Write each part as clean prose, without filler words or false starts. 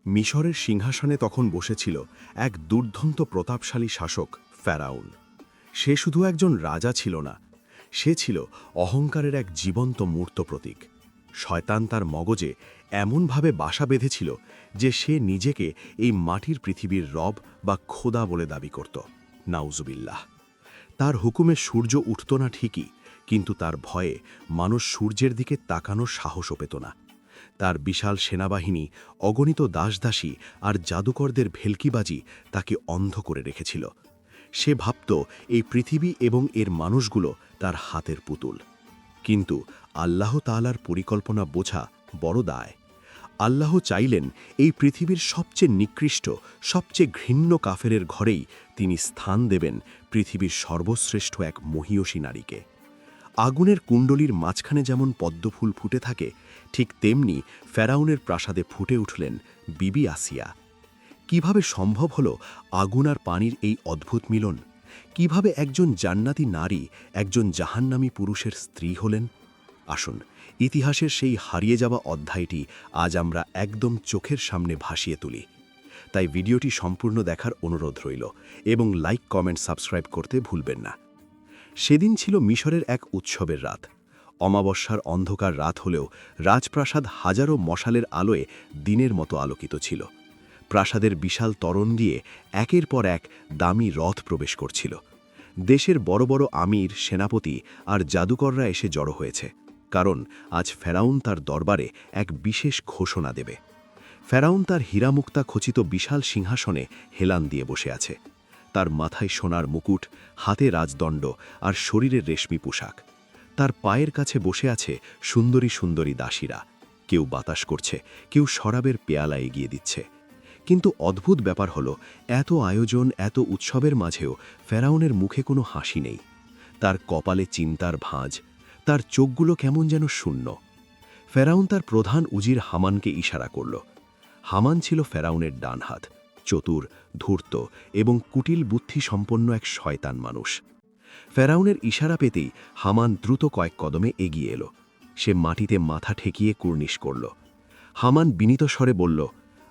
মিশরের সিংহাসনে তখন বসেছিল এক দুর্ধন্ত প্রতাপশালী শাসক ফেরাউন। সে শুধু একজন রাজা ছিল না, সে ছিল অহংকারের এক জীবন্ত মূর্ত প্রতীক। শয়তান তার মগজে এমনভাবে বাসা বেঁধেছিল যে সে নিজেকে এই মাটির পৃথিবীর রব বা খোদা বলে দাবি করত। নাউজুবিল্লাহ। তার হুকুমে সূর্য উঠত না ঠিকই, কিন্তু তার ভয়ে মানুষ সূর্যের দিকে তাকানোর সাহসও পেত না। তার বিশাল সেনাবাহিনী, অগণিত দাসদাসী আর জাদুকরদের ভেলকিবাজি তাকে অন্ধ করে রেখেছিল। সে ভাবত এই পৃথিবী এবং এর মানুষগুলো তার হাতের পুতুল। কিন্তু আল্লাহ তাআলার পরিকল্পনা বোঝা বড় দায়। আল্লাহ চাইলেন এই পৃথিবীর সবচেয়ে নিকৃষ্ট, সবচেয়ে ঘৃণ্য কাফেরের ঘরেই তিনি স্থান দেবেন পৃথিবীর সর্বশ্রেষ্ঠ এক মহীয়সী নারীকে। আগুনের কুণ্ডলীর মাঝখানে যেমন পদ্মফুল ফুটে থাকে, ঠিক তেমনি ফেরাউনের প্রাসাদে ফুটে উঠলেন বিবি আসিয়া। কিভাবে সম্ভব হলো আগুন আর পানির এই অদ্ভুত মিলন? কিভাবে একজন জান্নাতি নারী একজন জাহান্নামী পুরুষের স্ত্রী হলেন? আসুন, ইতিহাসের সেই হারিয়ে যাওয়া অধ্যায়টি আজ আমরা একদম চোখের সামনে ভাসিয়ে তুলি। তাই ভিডিওটি সম্পূর্ণ দেখার অনুরোধ রইল এবং লাইক, কমেন্ট, সাবস্ক্রাইব করতে ভুলবেন না। সেদিন ছিল মিশরের এক উৎসবের রাত। অমাবস্যার অন্ধকার রাত হলেও রাজপ্রাসাদ হাজারো মশালের আলোয় দিনের মতো আলোকিত ছিল। প্রাসাদের বিশাল তোরণ দিয়ে একের পর এক দামি রথ প্রবেশ করছিল। দেশের বড় বড় আমির, সেনাপতি আর জাদুকররা এসে জড়ো হয়েছে, কারণ আজ ফেরাউন তার দরবারে এক বিশেষ ঘোষণা দেবে। ফেরাউন তার হীরামুক্তা খচিত বিশাল সিংহাসনে হেলান দিয়ে বসে আছে। তার মাথায় সোনার মুকুট, হাতে রাজদণ্ড আর শরীরের রেশমি পোশাক। তার পায়ের কাছে বসে আছে সুন্দরী সুন্দরী দাসীরা। কেউ বাতাস করছে, কেউ শরাবের পেয়ালা এগিয়ে দিচ্ছে। কিন্তু অদ্ভুত ব্যাপার হলো, এত আয়োজন, এত উৎসবের মাঝেও ফেরাউনের মুখে কোনো হাসি নেই। তার কপালে চিন্তার ভাঁজ, তার চোখগুলো কেমন যেন শূন্য। ফেরাউন তার প্রধান উজির হামানকে ইশারা করল। হামান ছিল ফেরাউনের ডান হাত, চতুর, ধূর্ত এবং কুটিল বুদ্ধি সম্পন্ন এক শয়তান মানুষ। ফেরাউনের ইশারা পেতেই হামান দ্রুত কয়েক কদমে এগিয়ে এলো। সে মাটিতে মাথা ঠেকিয়ে কুর্নিশ করল। হামান বিনীত স্বরে বলল,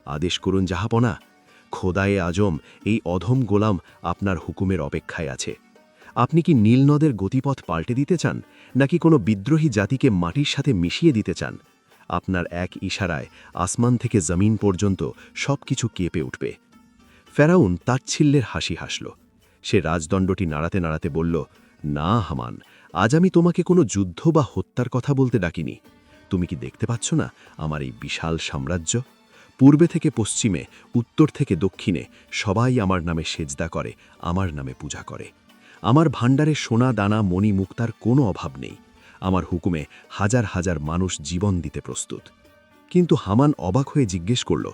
আদেশ করুন জাহাপনা। খোদায়ে আজম, এই অধম গোলাম আপনার হুকুমের অপেক্ষায় আছে। আপনি কি নীল নদের গতিপথ পাল্টে দিতে চান, নাকি কোনো বিদ্রোহী জাতিকে মাটির সাথে মিশিয়ে দিতে চান? আপনার এক ইশারায় আসমান থেকে জমিন পর্যন্ত সব কিছু কেঁপে উঠবে। ফেরাউন তাচ্ছিল্যের হাসি হাসল। সে রাজদণ্ডটি নাড়াতে নাড়াতে বলল, না হামান, আজ আমি তোমাকে কোনো যুদ্ধ বা হত্যার কথা বলতে ডাকিনি। তুমি কি দেখতে পাচ্ছ না আমার এই বিশাল সাম্রাজ্য? পূর্বে থেকে পশ্চিমে, উত্তর থেকে দক্ষিণে সবাই আমার নামে সেজদা করে, আমার নামে পূজা করে। আমার ভাণ্ডারে সোনা, দানা, মণি, মুক্তার কোনো অভাব নেই। আমার হুকুমে হাজার হাজার মানুষ জীবন দিতে প্রস্তুত। কিন্তু হামান অবাক হয়ে জিজ্ঞেস করল,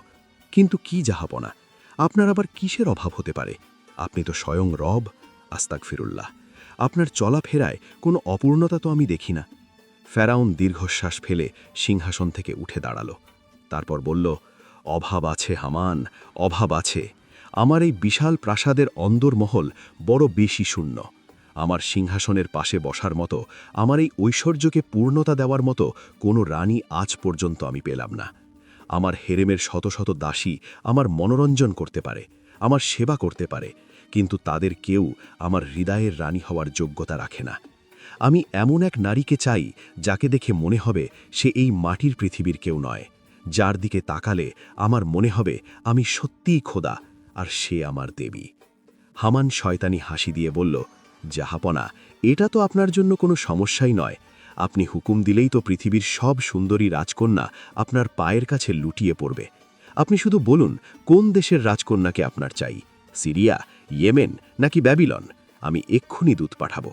কিন্তু কি জাহাপনা, আপনার আবার কিসের অভাব হতে পারে? আপনি তো স্বয়ং রব। আস্তাগফিরুল্লাহ, আপনার চলাফেরায় কোনো অপূর্ণতা তো আমি দেখি না। ফেরাউন দীর্ঘশ্বাস ফেলে সিংহাসন থেকে উঠে দাঁড়াল। তারপর বলল, অভাব আছে হামান, অভাব আছে। আমার এই বিশাল প্রাসাদের অন্দরমহল বড় বেশি শূন্য। আমার সিংহাসনের পাশে বসার মতো, আমার এই ঐশ্বর্যকে পূর্ণতা দেওয়ার মতো কোনো রানী আজ পর্যন্ত আমি পেলাম না। আমার হেরেমের শত শত দাসী আমার মনোরঞ্জন করতে পারে, আমার সেবা করতে পারে, কিন্তু তাদের কেউ আমার হৃদয়ের রানী হওয়ার যোগ্যতা রাখে না। আমি এমন এক নারীকে চাই যাকে দেখে মনে হবে সে এই মাটির পৃথিবীর কেউ নয়, যার দিকে তাকালে আমার মনে হবে আমি সত্যিই খোদা আর সে আমার দেবী। হামান শয়তানি হাসি দিয়ে বলল, জাহাপনা, এটা তো আপনার জন্য কোনো সমস্যাই নয়। আপনি হুকুম দিলেই তো পৃথিবীর সব সুন্দরী রাজকন্যা আপনার পায়ের কাছে লুটিয়ে পড়বে। আপনি শুধু বলুন কোন দেশের রাজকন্যাকে আপনার চাই, সিরিয়া, ইয়েমেন নাকি ব্যাবিলন? আমি এক্ষুনি দূত পাঠাবো।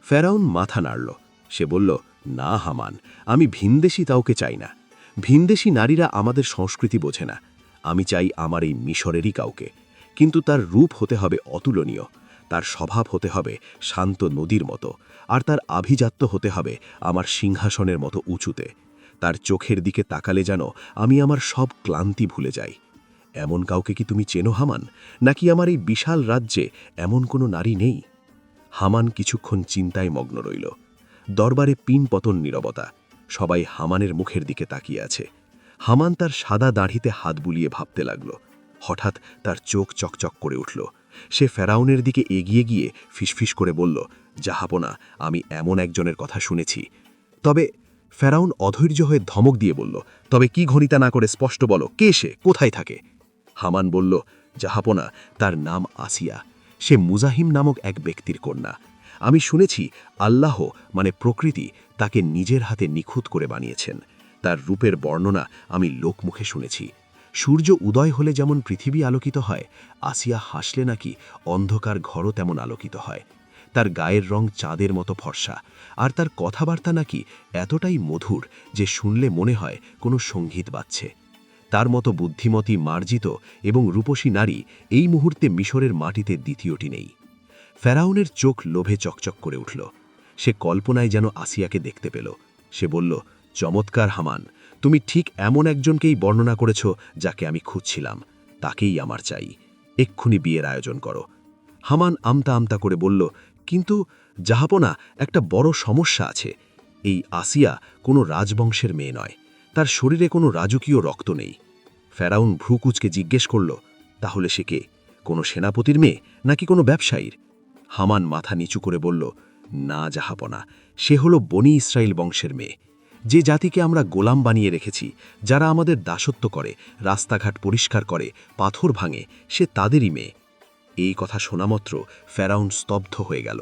ফেরাউন মাথা নাড়ল। সে বলল, না হামান, আমি ভিনদেশী কাউকে চাই না। ভিনদেশী নারীরা আমাদের সংস্কৃতি বোঝে না। আমি চাই আমার এই মিশরেরই কাউকে, কিন্তু তার রূপ হতে হবে অতুলনীয়, তার স্বভাব হতে হবে শান্ত নদীর মতো, আর তার আভিজাত্য হতে হবে আমার সিংহাসনের মতো উঁচুতে। তার চোখের দিকে তাকালে যেন আমি আমার সব ক্লান্তি ভুলে যাই। এমন কাউকে কি তুমি চেনো হামান, নাকি আমার এই বিশাল রাজ্যে এমন কোনো নারী নেই? হামান কিছুক্ষণ চিন্তায় মগ্ন রইল। দরবারে পিন পতন নীরবতা। সবাই হামানের মুখের দিকে তাকিয়ে আছে। হামান তার সাদা দাড়িতে হাত বুলিয়ে ভাবতে লাগল। হঠাৎ তার চোখ চকচক করে উঠল। সে ফেরাউনের দিকে এগিয়ে গিয়ে ফিসফিস করে বলল, জাহাপনা, আমি এমন একজনের কথা শুনেছি। তবে ফেরাউন অধৈর্য হয়ে ধমক দিয়ে বলল, তবে কি ঘনিতা না করে স্পষ্ট বলো, কে সে, কোথায় থাকে? হামান বলল, জাহাপনা, তার নাম আসিয়া। সে মুজাহিম নামক এক ব্যক্তির কন্যা। আমি শুনেছি আল্লাহ মানে প্রকৃতি তাকে নিজের হাতে নিখুঁত করে বানিয়েছেন। তার রূপের বর্ণনা আমি লোকমুখে শুনেছি। সূর্য উদয় হলে যেমন পৃথিবী আলোকিত হয়, আসিয়া হাসলে নাকি অন্ধকার ঘরও তেমন আলোকিত হয়। তার গায়ের রং চাঁদের মতো ফর্সা, আর তার কথাবার্তা নাকি এতটাই মধুর যে শুনলে মনে হয় কোনো সঙ্গীত বাজছে। তার মতো বুদ্ধিমতী, মার্জিত এবং রূপসী নারী এই মুহূর্তে মিশরের মাটিতে দ্বিতীয়টি নেই। ফেরাউনের চোখ লোভে চকচক করে উঠল। সে কল্পনায় যেন আসিয়াকে দেখতে পেল। সে বলল, চমৎকার হামান, তুমি ঠিক এমন একজনকেই বর্ণনা করেছ যাকে আমি খুঁজছিলাম। তাকেই আমার চাই। এক্ষুনি বিয়ের আয়োজন করো। হামান আমতা আমতা করে বলল, কিন্তু জাহাপনা, একটা বড় সমস্যা আছে। এই আসিয়া কোনো রাজবংশের মেয়ে নয়। তার শরীরে কোনো রাজকীয় রক্ত নেই। ফেরাউন ভ্রুকুচকে জিজ্ঞেস করল, তাহলে সে কে? কোনো সেনাপতির মেয়ে নাকি কোনো ব্যবসায়ীর? হামান মাথা নিচু করে বলল, না জাহাপনা, সে হলো বনি ইসরায়েল বংশের মেয়ে। যে জাতিকে আমরা গোলাম বানিয়ে রেখেছি, যারা আমাদের দাসত্ব করে, রাস্তাঘাট পরিষ্কার করে, পাথর ভাঙে, সে তাদেরই মেয়ে। এই কথা শোনামাত্র ফেরাউন স্তব্ধ হয়ে গেল।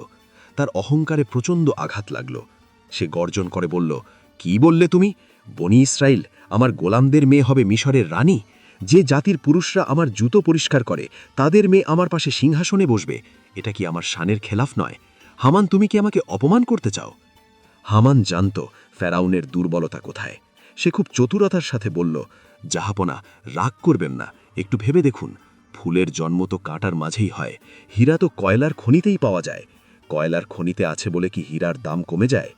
তার অহংকারে প্রচণ্ড আঘাত লাগল। সে গর্জন করে বলল, কি বললে তুমি? বনি ইসরায়েল আমার গোলামদের মেয়ে হবে মিশরের রানী? যে জাতির পুরুষরা আমার জুতো পরিষ্কার করে, তাদের মেয়ে আমার পাশে সিংহাসনে বসবে? এটা কি আমার শানের খেলাফ নয়? হামান, তুমি কি আমাকে অপমান করতে চাও? হামান জানত ফেরাউনের দুর্বলতা কোথায়। সে খুব চতুরতার সাথে বলল, জাহাপনা, রাগ করবেন না, একটু ভেবে দেখুন। ফুলের জন্ম তো কাঁটার মাঝেই হয়। হীরা তো কয়লার খনিতেই পাওয়া যায়। কয়লার খনিতে আছে বলে কি হীরার দাম কমে যায়?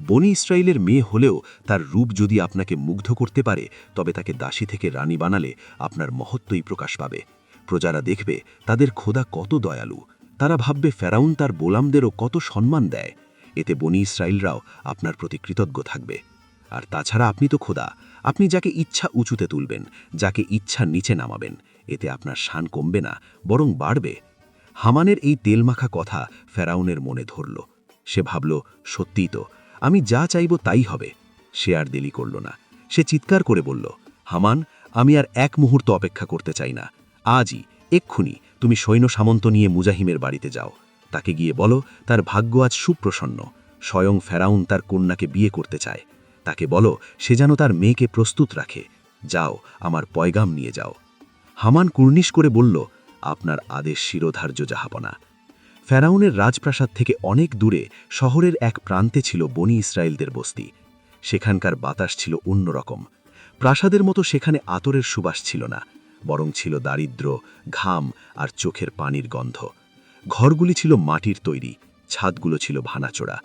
বনি ইসরায়েলের মেয়ে হলেও তার রূপ যদি আপনাকে মুগ্ধ করতে পারে, তবে তাকে দাসী থেকে রানী বানালে আপনার মহত্বই প্রকাশ পাবে। প্রজারা দেখবে তাদের খোদা কত দয়ালু। তারা ভাববে ফেরাউন তার গোলামদেরও কত সম্মান দেয়। এতে বনি ইসরায়েলরাও আপনার প্রতি কৃতজ্ঞ থাকবে। আর তাছাড়া আপনি তো খোদা। আপনি যাকে ইচ্ছা উঁচুতে তুলবেন, যাকে ইচ্ছা নিচে নামাবেন। এতে আপনার শান কমবে না, বরং বাড়বে। হামানের এই তেলমাখা কথা ফেরাউনের মনে ধরল। সে ভাবল, সত্যিই তো, আমি যা চাইব তাই হবে। সে আর দেরি করল না। সে চিৎকার করে বলল, হামান, আমি আর এক মুহূর্ত অপেক্ষা করতে চাই না। আজই, এক্ষুনি তুমি সৈন্য সামন্ত নিয়ে মুজাহিমের বাড়িতে যাও। তাকে গিয়ে বলো তার ভাগ্য আজ সুপ্রসন্ন। স্বয়ং ফেরাউন তার কন্যাকে বিয়ে করতে চায়। তাকে বলো সে যেন তার মেয়েকে প্রস্তুত রাখে। যাও, আমার পয়গাম নিয়ে যাও। হামান কুর্নিশ করে বলল, আপনার আদেশ শিরোধার্য জাহাপনা। ফেরাউনের রাজপ্রাসাদ থেকে অনেক দূরে শহরের এক প্রান্তে ছিল বনি ইসরায়েলদের বস্তি। সেখানকার বাতাস ছিল অন্যরকম। প্রাসাদের মতো সেখানে আতরের সুবাস ছিল না, বরং ছিল দারিদ্র্য, ঘাম আর চোখের পানির গন্ধ। ঘরগুলি ছিল মাটির তৈরি, ছাদগুলো ছিল ভাঙাচোরা।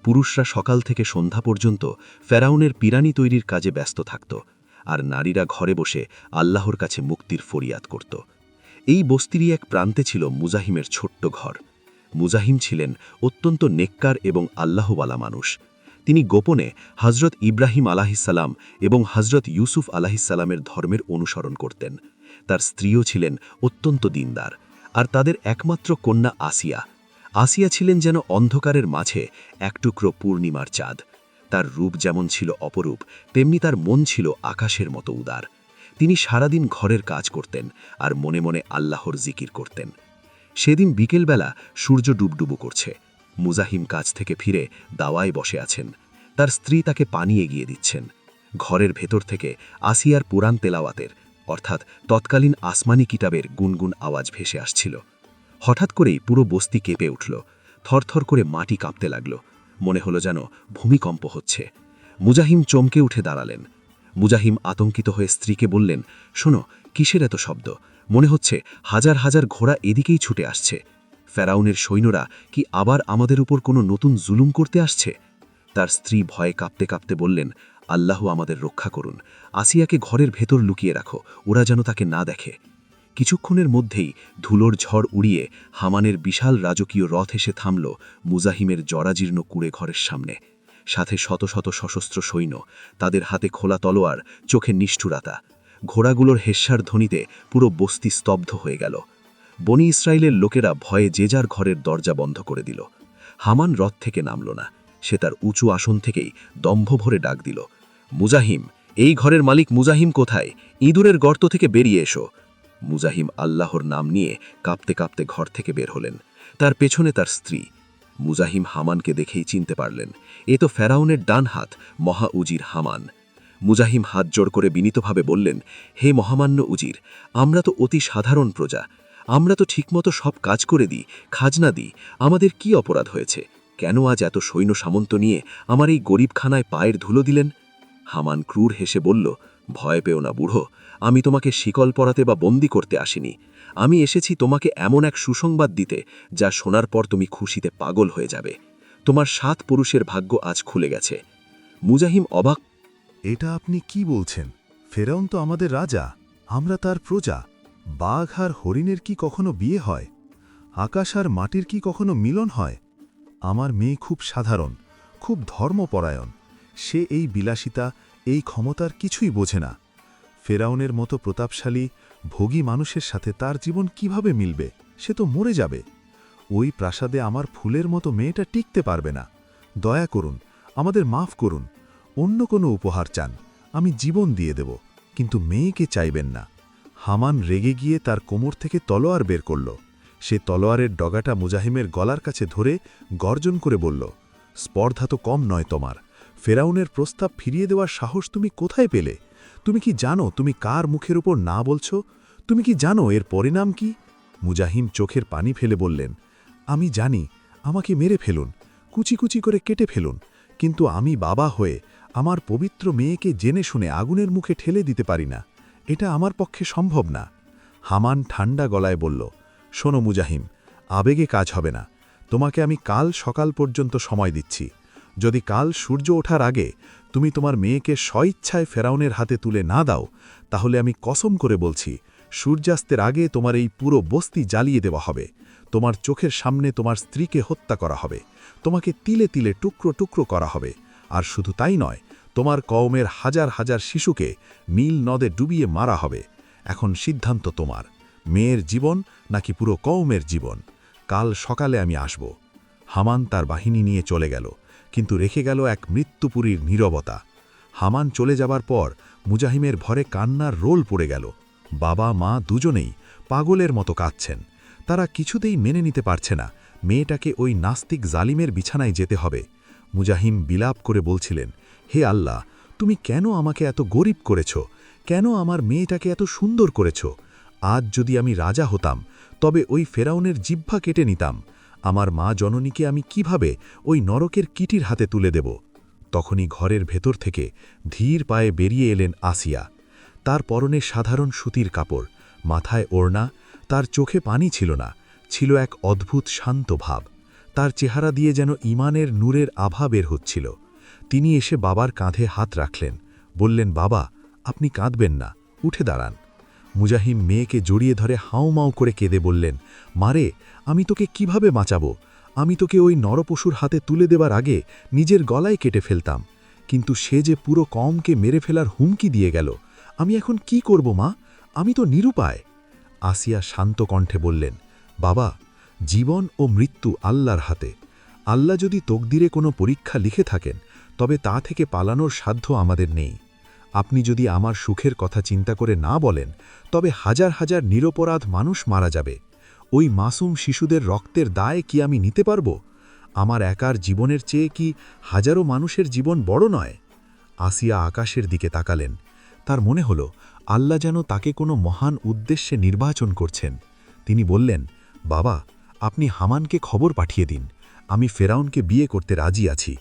পুরুষরা সকাল থেকে সন্ধ্যা পর্যন্ত ফেরাউনের পিরানি তৈরির কাজে ব্যস্ত থাকত, আর নারীরা ঘরে বসে আল্লাহর কাছে মুক্তির ফরিয়াদ করত। এই বস্তিরই এক প্রান্তে ছিল মুজাহিমের ছোট্ট ঘর। মুজাহিম ছিলেন অত্যন্ত নেককার এবং আল্লাহওয়ালা মানুষ। তিনি গোপনে হজরত ইব্রাহিম আলাহিসাল্লাম এবং হজরত ইউসুফ আলাহিসাল্লামের ধর্মের অনুসরণ করতেন। তার স্ত্রীও ছিলেন অত্যন্ত দিনদার, আর তাদের একমাত্র কন্যা আসিয়া। আসিয়া ছিলেন যেন অন্ধকারের মাঝে এক টুকরো পূর্ণিমার চাঁদ। তার রূপ যেমন ছিল অপরূপ, তেমনি তার মন ছিল আকাশের মতো উদার। তিনি সারাদিন ঘরের কাজ করতেন আর মনে মনে আল্লাহর জিকির করতেন। সেদিন বিকেলবেলা সূর্য ডুবডুবু করছে। মুজাহিম কাজ থেকে ফিরে দাওয়ায় বসে আছেন। তার স্ত্রী তাকে পানি এগিয়ে দিচ্ছেন। ঘরের ভেতর থেকে আসিয়ার পুরাণ তেলাওয়াতের, অর্থাৎ তৎকালীন আসমানি কিতাবের গুনগুন আওয়াজ ভেসে আসছিল। হঠাৎ করেই পুরো বস্তি কেঁপে উঠল। থরথর করে মাটি কাঁপতে লাগল। মনে হলো যেন ভূমিকম্প হচ্ছে। মুজাহিম চমকে উঠে দাঁড়ালেন। মুজাহিম আতঙ্কিত হয়ে স্ত্রীকে বললেন, শোনো, কিসের এত শব্দ? মনে হচ্ছে হাজার হাজার ঘোড়া এদিকেই ছুটে আসছে। ফেরাউনের সৈন্যরা কি আবার আমাদের উপর কোনো নতুন জুলুম করতে আসছে? তার স্ত্রী ভয়ে কাঁপতে কাঁপতে বললেন, আল্লাহ আমাদের রক্ষা করুন। আসিয়াকে ঘরের ভেতর লুকিয়ে রাখো, ওরা যেন তাকে না দেখে। কিছুক্ষণের মধ্যেই ধুলোর ঝড় উড়িয়ে হামানের বিশাল রাজকীয় রথ এসে থামল মুজাহিমের জরাজীর্ণ কুঁড়ে ঘরের সামনে। সাথে শত শত সশস্ত্র সৈন্য, তাদের হাতে খোলা তলোয়ার, চোখে নিষ্ঠুরতা। ঘোড়াগুলোর হেস্যার ধ্বনিতে পুরো বস্তি স্তব্ধ হয়ে গেল। বনি ইসরায়েলের লোকেরা ভয়ে যে যার ঘরের দরজা বন্ধ করে দিল। হামান রথ থেকে নামল না, সে তার উঁচু আসন থেকেই দম্ভ ভরে ডাক দিল, মুজাহিম, এই ঘরের মালিক মুজাহিম কোথায়? ইঁদুরের গর্ত থেকে বেরিয়ে এসো। মুজাহিম আল্লাহর নাম নিয়ে কাঁপতে কাঁপতে ঘর থেকে বের হলেন, তার পেছনে তার স্ত্রী। মুজাহিম হামানকে দেখেই চিনতে পারলেন, এ তো ফেরাউনের ডান হাত, মহা উজির হামান। মুজাহিম হাত জোড় করে বিনীতভাবে বললেন, হে মহামান্য উজির, আমরা তো অতি সাধারণ প্রজা, আমরা তো ঠিকমতো সব কাজ করে দিই, খাজনা দিই, আমাদের কি অপরাধ হয়েছে? কেন আজ এত সৈন্য সামন্ত নিয়ে আমার এই গরিবখানায় পায়ের ধুলো দিলেন? হামান ক্রূর হেসে বলল, ভয় পেও না বুড়ো, আমি তোমাকে শিকল পরাতে বা বন্দি করতে আসিনি। আমি এসেছি তোমাকে এমন এক সুসংবাদ দিতে, যা শোনার পর তুমি খুশিতে পাগল হয়ে যাবে। তোমার 7 পুরুষের ভাগ্য আজ খুলে গেছে। মুজাহিম অবাক। এটা আপনি কি বলছেন? ফেরাউন তো আমাদের রাজা, আমরা তার প্রজা। বাঘ আর হরিণের কি কখনো বিয়ে হয়? আকাশ আর মাটির কি কখনো মিলন হয়? আমার মেয়ে খুব সাধারণ, খুব ধর্মপরায়ণ। সে এই বিলাসিতা, এই ক্ষমতার কিছুই বোঝে না। ফেরাউনের মতো প্রতাপশালী, ভোগী মানুষের সাথে তার জীবন কিভাবে মিলবে? সে তো মরে যাবে। ওই প্রাসাদে আমার ফুলের মতো মেয়েটা টিকতে পারবে না। দয়া করুন, আমাদের মাফ করুন। অন্য কোনো উপহার চান, আমি জীবন দিয়ে দেব, কিন্তু মেয়েকে চাইবেন না। হামান রেগে গিয়ে তার কোমর থেকে তলোয়ার বের করল। সে তলোয়ারের ডগাটা মুজাহিমের গলার কাছে ধরে গর্জন করে বলল, স্পর্ধা তো কম নয় তোমার। ফেরাউনের প্রস্তাব ফিরিয়ে দেওয়ার সাহস তুমি কোথায় পেলে? তুমি কি জানো তুমি কার মুখের উপর না বলছো? তুমি কি জানো এর পরিণাম কি? মুজাহিম চোখের পানি ফেলে বললেন, আমি জানি, আমাকে মেরে ফেলুন, কুচি কুচি করে কেটে ফেলুন, কিন্তু আমি বাবা হয়ে আমার পবিত্র মেয়েকে জেনে শুনে আগুনের মুখে ঠেলে দিতে পারি না। এটা আমার পক্ষে সম্ভব না। হামান ঠান্ডা গলায় বলল, শোনো মুজাহিম, আবেগে কাজ হবে না। তোমাকে আমি কাল সকাল পর্যন্ত সময় দিচ্ছি। যদি কাল সূর্য ওঠার আগে তুমি তোমার মেয়েকে স্বইচ্ছায় ফেরাউনের হাতে তুলে না দাও, তাহলে আমি কসম করে বলছি, সূর্যাস্তের আগে তোমার এই পুরো বস্তি জ্বালিয়ে দেওয়া হবে। তোমার চোখের সামনে তোমার স্ত্রীকে হত্যা করা হবে, তোমাকে তিলে তিলে টুকরো টুকরো করা হবে। আর শুধু তাই নয়, তোমার কওমের হাজার হাজার শিশুকে নীল নদে ডুবিয়ে মারা হবে। এখন সিদ্ধান্ত তোমার, মেয়ের জীবন নাকি পুরো কওমের জীবন। কাল সকালে আমি আসব। হামান তার বাহিনী নিয়ে চলে গেল, কিন্তু রেখে গেল এক মৃত্যুপুরীর নীরবতা। হামান চলে যাবার পর মুজাহিমের ভরে কান্নার রোল পড়ে গেল। বাবা মা দুজনেই পাগলের মতো কাঁদছেন। তারা কিছুতেই মেনে নিতে পারছে না মেয়েটাকে ওই নাস্তিক জালিমের বিছানায় যেতে হবে। মুজাহিম বিলাপ করে বলছিলেন, হে আল্লাহ, তুমি কেন আমাকে এত গরিব করেছ? কেন আমার মেয়েটাকে এত সুন্দর করেছ? আজ যদি আমি রাজা হতাম, তবে ওই ফেরাউনের জিহ্বা কেটে নিতাম। আমার মা জননীকে আমি কিভাবে ওই নরকের কিটির হাতে তুলে দেব? তখনই ঘরের ভেতর থেকে ধীর পায়ে বেরিয়ে এলেন আসিয়া। তার পরনে সাধারণ সুতির কাপড়, মাথায় ওড়না, তার চোখে পানি ছিল না, ছিল এক অদ্ভুত শান্ত ভাব। তার চেহারা দিয়ে যেন ঈমানের নূরের আভা বের হচ্ছিল। তিনি এসে বাবার কাঁধে হাত রাখলেন, বললেন, বাবা, আপনি কাঁদবেন না, উঠে দাঁড়ান। মুজাহিম মেয়েকে জড়িয়ে ধরে হাউমাউ করে কেঁদে বললেন, মারে, আমি তোকে কিভাবে বাঁচাবো? আমি তোকে ওই নরপশুর হাতে তুলে দেবার আগে নিজের গলায় কেটে ফেলতাম, কিন্তু সে যে পুরো কওমকে মেরে ফেলার হুমকি দিয়ে গেল। আমি এখন কি করব মা? আমি তো নিরুপায়। আসিয়া শান্ত কণ্ঠে বললেন, বাবা, জীবন ও মৃত্যু আল্লাহর হাতে। আল্লাহ যদি তকদিরে কোনো পরীক্ষা লিখে থাকেন, তবে তা থেকে পালানোর সাধ্য আমাদের নেই। আপনি যদি আমার সুখের কথা চিন্তা করে না বলেন, তবে হাজার হাজার নিরপরাধ মানুষ মারা যাবে। ওই মাসুম শিশুদের রক্তের দায় কি আমি নিতে পারব? আমার একার জীবনের চেয়ে কি হাজারো মানুষের জীবন বড় নয়? আসিয়া আকাশের দিকে তাকালেন। তার মনে হল আল্লাহ যেন তাকে কোনো মহান উদ্দেশ্যে নির্বাচন করছেন। তিনি বললেন, বাবা, আপনি হামানকে খবর পাঠিয়ে দিন, আমি ফেরাউনকে বিয়ে করতে রাজি আছি।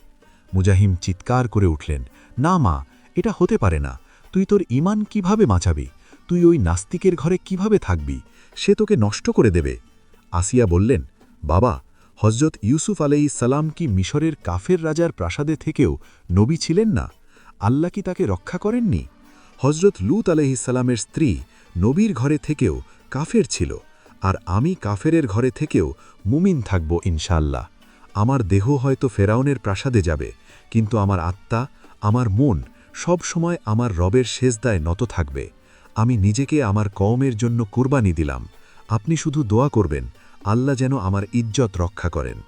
মুজাহিম চিৎকার করে উঠলেন, না মা, এটা হতে পারে না। তুই তোর ঈমান কিভাবে বাঁচাবি? তুই ওই নাস্তিকের ঘরে কিভাবে থাকবি? সে তোকে নষ্ট করে দেবে। আসিয়া বললেন, বাবা, হজরত ইউসুফ আলাইহিসসালাম কি মিশরের কাফের রাজার প্রাসাদে থেকেও নবী ছিলেন না? আল্লাহ কি তাকে রক্ষা করেননি? হজরত লূত আলাইহিসসালামের স্ত্রী নবীর ঘরে থেকেও কাফের ছিল, আর আমি কাফেরের ঘরে থেকেও মুমিন থাকব ইনশাআল্লাহ। আমার দেহ হয়তো ফেরাউনের প্রাসাদে যাবে, কিন্তু আমার আত্মা, আমার মন সব সময় আমার রবের সেজদায় নত থাকবে। আমি নিজেকে আমার কওমের জন্য কুরবানি দিলাম। আপনি শুধু দোয়া করবেন, আল্লাহ যেন আমার ইজ্জত রক্ষা করেন।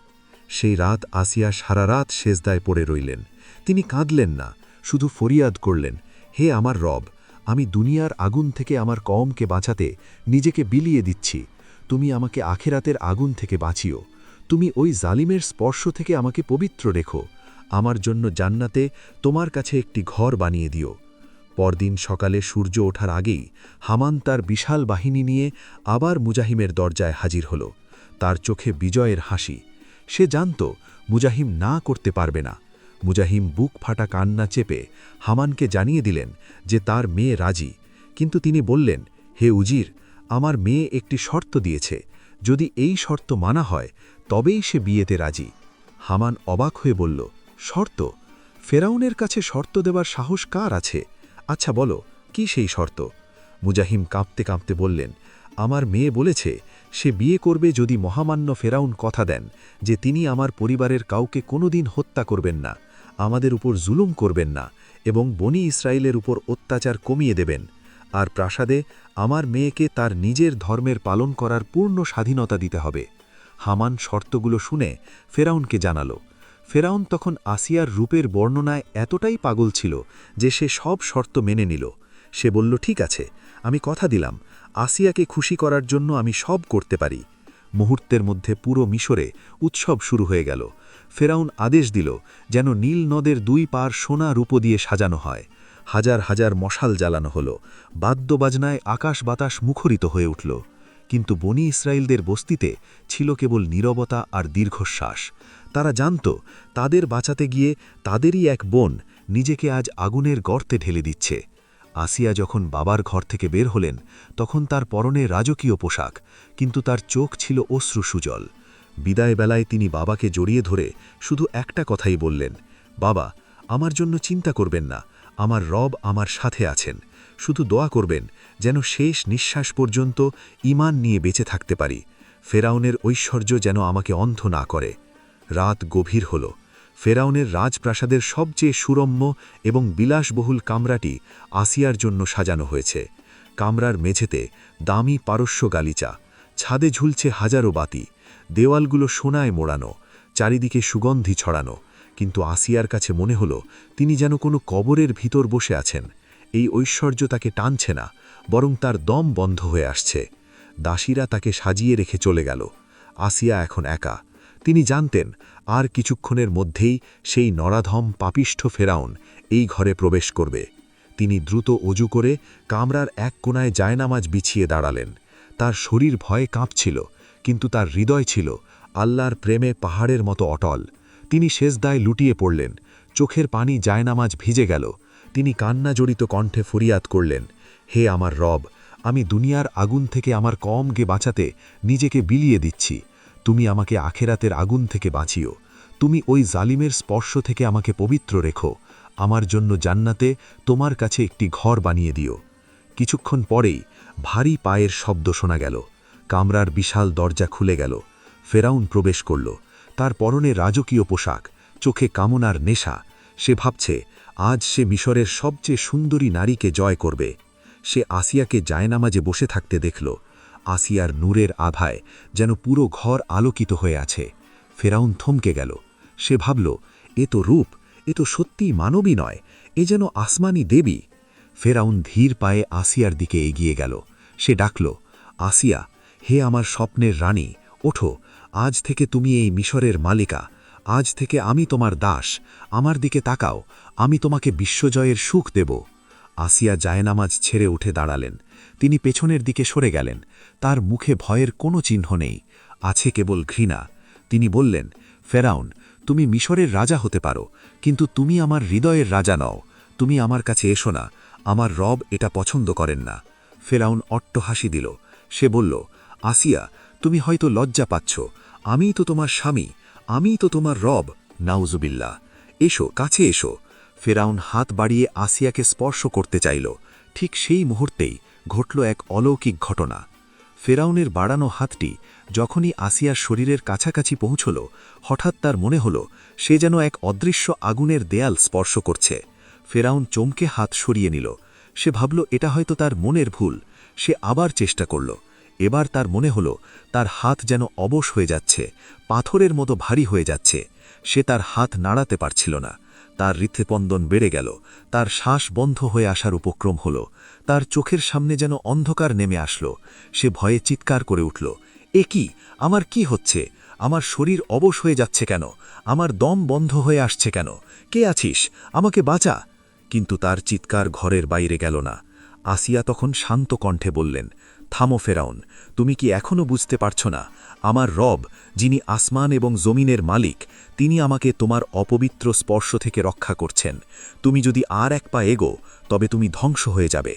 সেই রাত আসিয়া সারা রাত সেজদায় পড়ে রইলেন। তিনি কাঁদলেন না, শুধু ফরিয়াদ করলেন, হে আমার রব, আমি দুনিয়ার আগুন থেকে আমার কওমকে বাঁচাতে নিজেকে বিলিয়ে দিচ্ছি। তুমি আমাকে আখেরাতের আগুন থেকে বাঁচিও। তুমি ওই জালিমের স্পর্শ থেকে আমাকে পবিত্র রেখো। আমার জন্য জান্নাতে তোমার কাছে একটি ঘর বানিয়ে দিও। পরদিন সকালে সূর্য ওঠার আগেই হামান তার বিশাল বাহিনী নিয়ে আবার মুজাহিমের দরজায় হাজির হল। তার চোখে বিজয়ের হাসি। সে জানত মুজাহিম না করতে পারবে না। মুজাহিম বুক ফাটা কান্না চেপে হামানকে জানিয়ে দিলেন যে তার মেয়ে রাজি। কিন্তু তিনি বললেন, হে উজির, আমার মেয়ে একটি শর্ত দিয়েছে, যদি এই শর্ত মানা হয় তবেই সে বিয়েতে রাজি। হামান অবাক হয়ে বলল, শর্ত? ফেরাউনের কাছে শর্ত দেবার সাহস কার আছে? আচ্ছা বলো, কি সেই শর্ত? মুজাহিম কাঁপতে কাঁপতে বললেন, আমার মেয়ে বলেছে সে বিয়ে করবে যদি মহামান্য ফেরাউন কথা দেন যে তিনি আমার পরিবারের কাউকে কোনোদিন হত্যা করবেন না, আমাদের উপর জুলুম করবেন না এবং বনি ইসরায়েলের উপর অত্যাচার কমিয়ে দেবেন, আর প্রাসাদে আমার মেয়েকে তার নিজের ধর্মের পালন করার পূর্ণ স্বাধীনতা দিতে হবে। হামান শর্তগুলো শুনে ফেরাউনকে জানালো। ফেরাউন তখন আসিয়ার রূপের বর্ণনায় এতটাই পাগল ছিল যে সে সব শর্ত মেনে নিল। সে বলল, ঠিক আছে, আমি কথা দিলাম, আসিয়াকে খুশি করার জন্য আমি সব করতে পারি। মুহূর্তের মধ্যে পুরো মিশরে উৎসব শুরু হয়ে গেল। ফেরাউন আদেশ দিল যেন নীল নদের দুই পার সোনা রূপো দিয়ে সাজানো হয়। হাজার হাজার মশাল জ্বালানো হল। বাদ্যবাজনায় আকাশ বাতাস মুখরিত হয়ে উঠল। কিন্তু বনি ইসরায়েলদের বস্তিতে ছিল কেবল নীরবতা আর দীর্ঘশ্বাস। তারা জানত তাদের বাঁচাতে গিয়ে তাদেরই এক বোন নিজেকে আজ আগুনের গর্তে ঢেলে দিচ্ছে। আসিয়া যখন বাবার ঘর থেকে বের হলেন তখন তার পরনে রাজকীয় পোশাক, কিন্তু তার চোখ ছিল অশ্রু সুজল। বিদায় বেলায় তিনি বাবাকে জড়িয়ে ধরে শুধু একটা কথাই বললেন, বাবা, আমার জন্য চিন্তা করবেন না, আমার রব আমার সাথে আছেন। শুধু দোয়া করবেন যেন শেষ নিঃশ্বাস পর্যন্ত ঈমান নিয়ে বেঁচে থাকতে পারি। ফেরাউনের ঐশ্বর্য যেন আমাকে অন্ধ না করে। রাত গভীর হল। ফেরাউনের রাজপ্রাসাদের সবচেয়ে সুরম্য এবং বিলাসবহুল কামরাটি আসিয়ার জন্য সাজানো হয়েছে। কামরার মেঝেতে দামি পারস্য গালিচা, ছাদে ঝুলছে হাজারো বাতি, দেওয়ালগুলো সোনায় মোড়ানো, চারিদিকে সুগন্ধি ছড়ানো। কিন্তু আসিয়ার কাছে মনে হল তিনি যেন কোনো কবরের ভিতর বসে আছেন। এই ঐশ্বর্য তাকে টানছে না, বরং তার দম বন্ধ হয়ে আসছে। দাসীরা তাকে সাজিয়ে রেখে চলে গেল। আসিয়া এখন একা। তিনি জানতেন আর কিছুক্ষণের মধ্যেই সেই নরাধম পাপিষ্ঠ ফেরাউন এই ঘরে প্রবেশ করবে। তিনি দ্রুত অজু করে কামরার এক কোণায় জায়নামাজ বিছিয়ে দাঁড়ালেন। তার শরীর ভয়ে কাঁপছিল, কিন্তু তার হৃদয় ছিল আল্লাহর প্রেমে পাহাড়ের মতো অটল। তিনি সেজদায় লুটিয়ে পড়লেন, চোখের পানি জায়নামাজ ভিজে গেল। তিনি কান্নাজড়িত কণ্ঠে ফরিয়াদ করলেন, হে আমার রব, আমি দুনিয়ার আগুন থেকে আমার কওমকে বাঁচাতে নিজেকে বিলিয়ে দিচ্ছি। তুমি আমাকে আখেরাতের আগুন থেকে বাঁচিও। তুমি ওই জালিমের স্পর্শ থেকে আমাকে পবিত্র রেখো। আমার জন্য জান্নাতে তোমার কাছে একটি ঘর বানিয়ে দিও। কিছুক্ষণ পরেই ভারী পায়ের শব্দ শোনা গেল। কামরার বিশাল দরজা খুলে গেল। ফেরাউন প্রবেশ করল। তার পরনে রাজকীয় পোশাক, চোখে কামনার নেশা। সে ভাবছে আজ সে মিশরের সবচেয়ে সুন্দরী নারীকে জয় করবে। সে আসিয়াকে জায়নামাজে বসে থাকতে দেখল। আসিয়ার নূরের আভায় যেন পুরো ঘর আলোকিত হয়ে আছে। ফেরাউন থমকে গেল। সে ভাবল, এ তো রূপ, এ তো সত্যিই মানবী নয়, এ যেন আসমানি দেবী। ফেরাউন ধীর পায়ে আসিয়ার দিকে এগিয়ে গেল। সে ডাকল, আসিয়া, হে আমার স্বপ্নের রানী, ওঠো, আজ থেকে তুমি এই মিশরের মালিকা। আজ থেকে আমি তোমার দাস। আমার দিকে তাকাও, আমি তোমাকে বিশ্বজয়ের সুখ দেব। আসিয়া জায়নামাজ ছেড়ে উঠে দাঁড়ালেন। তিনি পেছনের দিকে সরে গেলেন। তার মুখে ভয়ের কোনো চিহ্ন নেই, আছে কেবল ঘৃণা। তিনি বললেন, ফেরাউন, তুমি মিশরের রাজা হতে পারো, কিন্তু তুমি আমার হৃদয়ের রাজা নও। তুমি আমার কাছে এসো না, আমার রব এটা পছন্দ করেন না। ফেরাউন অট্টহাসি দিল। সে বলল, আসিয়া, তুমি হয়তো লজ্জা পাচ্ছ, আমিই তো তোমার স্বামী, আমিই তো তোমার রব। নাউজুবিল্লাহ, এসো, কাছে এসো। ফেরাউন হাত বাড়িয়ে আসিয়াকে স্পর্শ করতে চাইল। ঠিক সেই মুহূর্তেই ঘটল এক অলৌকিক ঘটনা। ফেরাউনের বাড়ানো হাতটি যখনই আসিয়ার শরীরের কাছাকাছি পৌঁছল, হঠাৎ তার মনে হল সে যেন এক অদৃশ্য আগুনের দেয়াল স্পর্শ করছে। ফেরাউন চমকে হাত সরিয়ে নিল। সে ভাবল এটা হয়তো তার মনের ভুল। সে আবার চেষ্টা করল। এবার তার মনে হল তার হাত যেন অবশ হয়ে যাচ্ছে, পাথরের মতো ভারী হয়ে যাচ্ছে। সে তার হাত নাড়াতে পারছিল না। তার হৃৎস্পন্দন বেড়ে গেল, তার শ্বাস বন্ধ হয়ে আসার উপক্রম হল। তার চোখের সামনে যেন অন্ধকার নেমে আসলো। সে ভয়ে চিৎকার করে উঠল, এ কি, আমার কি হচ্ছে? আমার শরীর অবশ হয়ে যাচ্ছে কেন? আমার দম বন্ধ হয়ে আসছে কেন? কে আছিস? আমাকে বাঁচা! কিন্তু তার চিৎকার ঘরের বাইরে গেল না। আসিয়া তখন শান্ত কণ্ঠে বললেন, থামো ফেরাউন, তুমি কি এখনও বুঝতে পারছ না? আমার রব, যিনি আসমান এবং জমিনের মালিক, তিনি আমাকে তোমার অপবিত্র স্পর্শ থেকে রক্ষা করছেন। তুমি যদি আর এক পা এগো, তবে তুমি ধ্বংস হয়ে যাবে।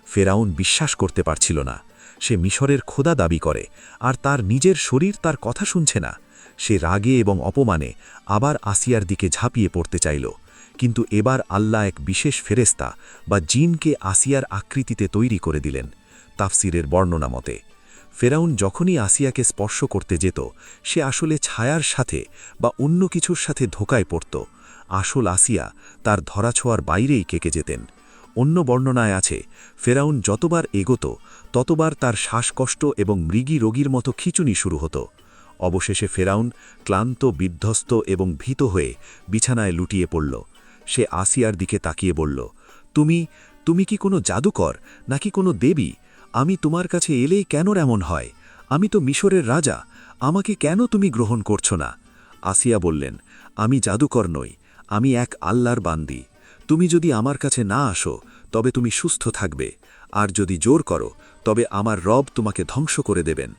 ফেরাউন বিশ্বাস করতে পারছিল না। সে মিশরের খোদা দাবি করে, আর তার নিজের শরীর তার কথা শুনছে না। সে রাগে এবং অপমানে আবার আসিয়ার দিকে ঝাঁপিয়ে পড়তে চাইল। কিন্তু এবার আল্লাহ এক বিশেষ ফেরেস্তা বা জিনকে আসিয়ার আকৃতিতে তৈরি করে দিলেন। তাফসিরের বর্ণনা মতে ফেরাউন যখনই আসিয়াকে স্পর্শ করতে যেত, সে আসলে ছায়ার সাথে বা অন্য কিছুর সাথে ধোকায় পড়ত। আসল আসিয়া তার ধরাছোঁয়ার বাইরেই কেকে যেতেন। অন্য বর্ণনায় আছে, ফেরাউন যতবার এগোত ততবার তার শ্বাসকষ্ট এবং মৃগী রোগীর মতো খিঁচুনি শুরু হতো। অবশেষে ফেরাউন ক্লান্ত, বিধ্বস্ত এবং ভীত হয়ে বিছানায় লুটিয়ে পড়ল। সে আসিয়ার দিকে তাকিয়ে বলল, তুমি কি কোনো জাদুকর নাকি কোনো দেবী? আমি তোমার কাছে এলেই কেন এমন হয়? আমি তো মিশরের রাজা, আমাকে কেন তুমি গ্রহণ করছো না? আসিয়া বললেন, আমি জাদুকর নই, আমি এক আল্লাহর বান্দি। তুমি যদি আমার কাছে না আসো তবে তুমি সুস্থ থাকবে, আর যদি জোর করো তবে আমার রব তোমাকে ধ্বংস করে দেবেন।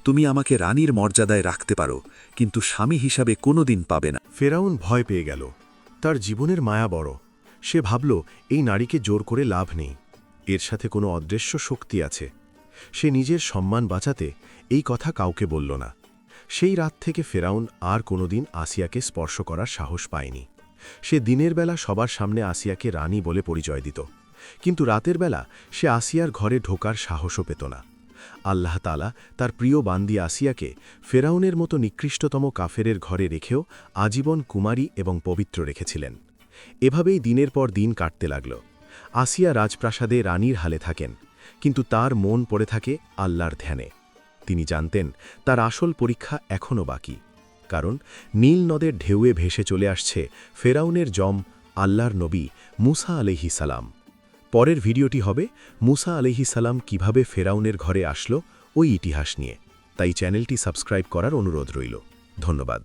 তুমি আমাকে রানীর মর্যাদায় রাখতে পারো, কিন্তু স্বামী হিসাবে কোনোদিন পাবে না। ফেরাউন ভয় পেয়ে গেল। তার জীবনের মায়া বড়। সে ভাবল এই নারীকে জোর করে লাভ নেই, এর সাথে কোনো অদৃশ্য শক্তি আছে। সে নিজের সম্মান বাঁচাতে এই কথা কাউকে বলল না। সেই রাত থেকে ফেরাউন আর কোনোদিন আসিয়াকে স্পর্শ করার সাহস পায়নি। সে দিনের বেলা সবার সামনে আসিয়াকে রানী বলে পরিচয় দিত, কিন্তু রাতের বেলা সে আসিয়ার ঘরে ঢোকার সাহসও পেত না। আল্লাহ তাআলা তার প্রিয় বান্দি আসিয়াকে ফেরাউনের মতো নিকৃষ্টতম কাফেরের ঘরে রেখেও আজীবন কুমারী এবং পবিত্র রেখেছিলেন। এভাবেই দিনের পর দিন কাটতে লাগল। আসিয়া রাজপ্রাসাদে রানীর হালে থাকেন, কিন্তু তার মন পড়ে থাকে আল্লাহর ধ্যানে। তিনি জানতেন তার আসল পরীক্ষা এখনও বাকি, কারণ নীল নদের ঢেউয়ে ভেসে চলে আসছে ফেরাউনের জম আল্লাহর নবী মুসা আলাইহিস সালাম। পরের ভিডিওটি হবে মুসা আলাইহিস সালাম কিভাবে ফেরাউনের ঘরে আসলো ওই ইতিহাস নিয়ে। তাই চ্যানেলটি সাবস্ক্রাইব করার অনুরোধ রইল। ধন্যবাদ।